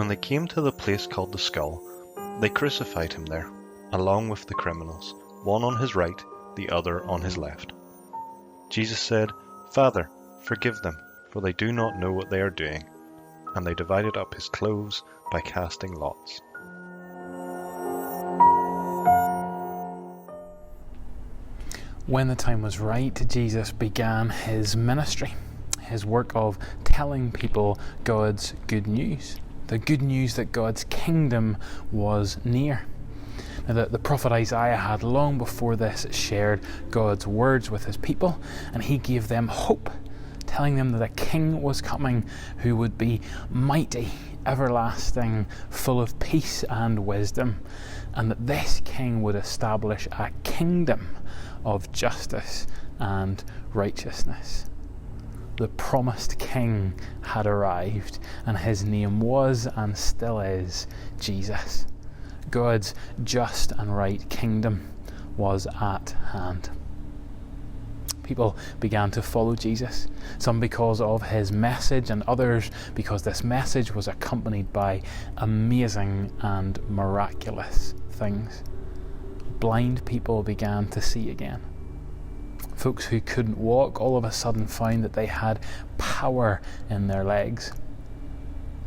when they came to the place called the Skull, they crucified him there, along with the criminals, one on his right, the other on his left. Jesus said, "Father, forgive them, for they do not know what they are doing." And they divided up his clothes by casting lots. When the time was right, Jesus began his ministry, his work of telling people God's good news, the good news that God's kingdom was near. Now, the prophet Isaiah had long before this shared God's words with his people, and he gave them hope, telling them that a king was coming who would be mighty, everlasting, full of peace and wisdom, and that this king would establish a kingdom of justice and righteousness. The promised king had arrived, and his name was and still is Jesus. God's just and right kingdom was at hand. People began to follow Jesus, some because of his message and others because this message was accompanied by amazing and miraculous things. Blind people began to see again. Folks who couldn't walk all of a sudden found that they had power in their legs.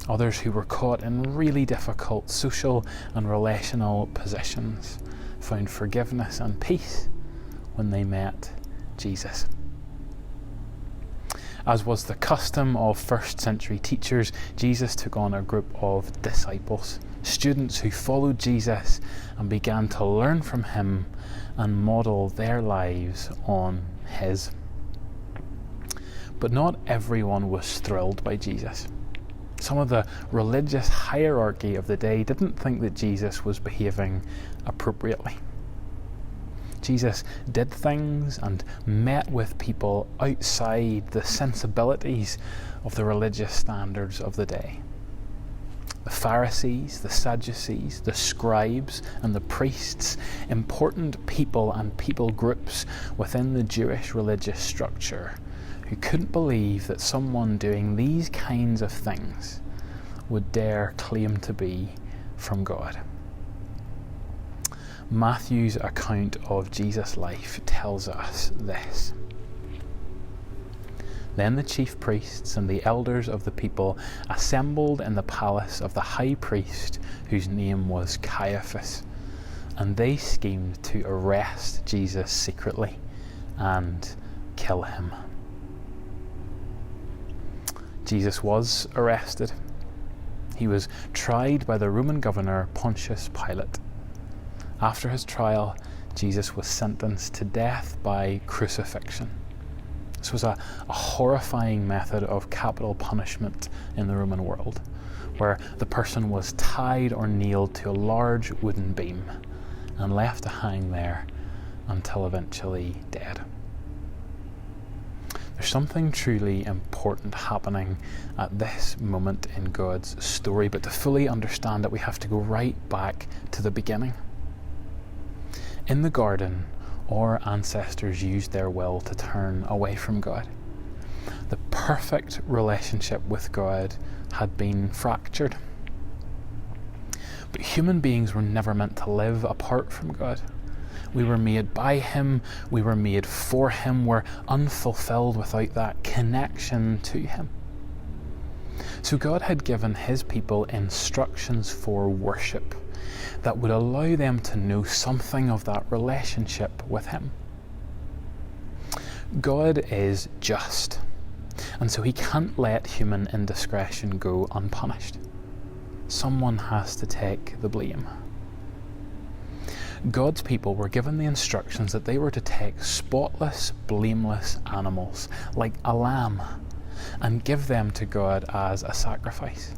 Others who were caught in really difficult social and relational positions found forgiveness and peace when they met Jesus. As was the custom of first century teachers, Jesus took on a group of disciples, students who followed Jesus and began to learn from him and model their lives on his. But not everyone was thrilled by Jesus. Some of the religious hierarchy of the day didn't think that Jesus was behaving appropriately. Jesus did things and met with people outside the sensibilities of the religious standards of the day. The Pharisees, the Sadducees, the scribes and the priests, important people and people groups within the Jewish religious structure who couldn't believe that someone doing these kinds of things would dare claim to be from God. Matthew's account of Jesus' life tells us this. Then the chief priests and the elders of the people assembled in the palace of the high priest, whose name was Caiaphas, and they schemed to arrest Jesus secretly and kill him. Jesus was arrested. He was tried by the Roman governor Pontius Pilate. After his trial, Jesus was sentenced to death by crucifixion. This was a horrifying method of capital punishment in the Roman world, where the person was tied or nailed to a large wooden beam and left to hang there until eventually dead. There's something truly important happening at this moment in God's story, but to fully understand it, we have to go right back to the beginning. In the garden, our ancestors used their will to turn away from God. The perfect relationship with God had been fractured. But human beings were never meant to live apart from God. We were made by him, we were made for him, we're unfulfilled without that connection to him. So God had given his people instructions for worship that would allow them to know something of that relationship with him. God is just, and so he can't let human indiscretion go unpunished. Someone has to take the blame. God's people were given the instructions that they were to take spotless, blameless animals, like a lamb, and give them to God as a sacrifice.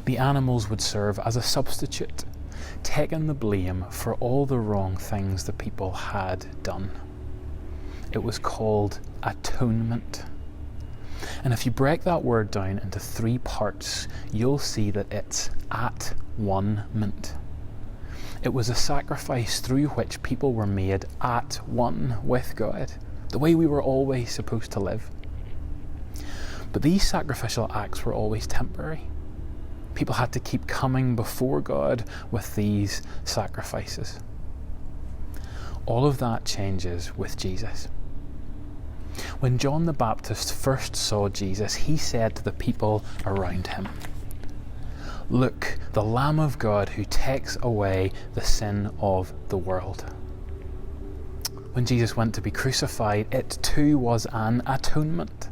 The animals would serve as a substitute, taking the blame for all the wrong things the people had done. It was called atonement. And if you break that word down into 3 parts, you'll see that it's at one-ment. It was a sacrifice through which people were made at one with God, the way we were always supposed to live. But these sacrificial acts were always temporary. People had to keep coming before God with these sacrifices. All of that changes with Jesus. When John the Baptist first saw Jesus, he said to the people around him, "Look, the Lamb of God who takes away the sin of the world." When Jesus went to be crucified, it too was an atonement.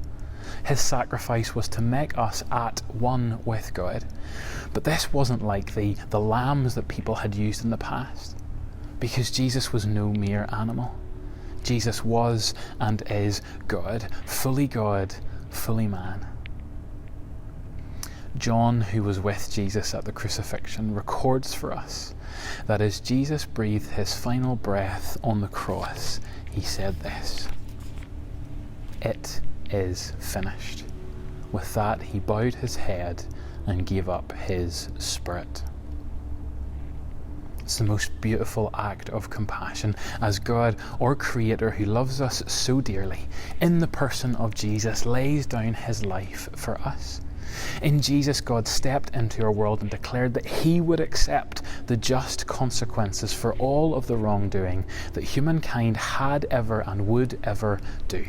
His sacrifice was to make us at one with God. But this wasn't like the lambs that people had used in the past, because Jesus was no mere animal. Jesus was and is God, fully man. John, who was with Jesus at the crucifixion, records for us that as Jesus breathed his final breath on the cross, he said this, "It is finished." With that, he bowed his head and gave up his spirit. It's the most beautiful act of compassion as God, our Creator, who loves us so dearly, in the person of Jesus, lays down his life for us. In Jesus, God stepped into our world and declared that he would accept the just consequences for all of the wrongdoing that humankind had ever and would ever do.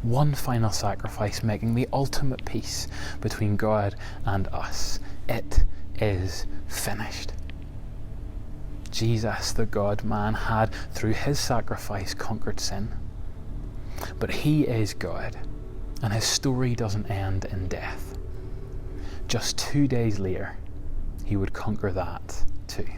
One final sacrifice, making the ultimate peace between God and us. It is finished. Jesus, the God-man, had, through his sacrifice, conquered sin. But he is God, and his story doesn't end in death. Just 2 days later, he would conquer that too.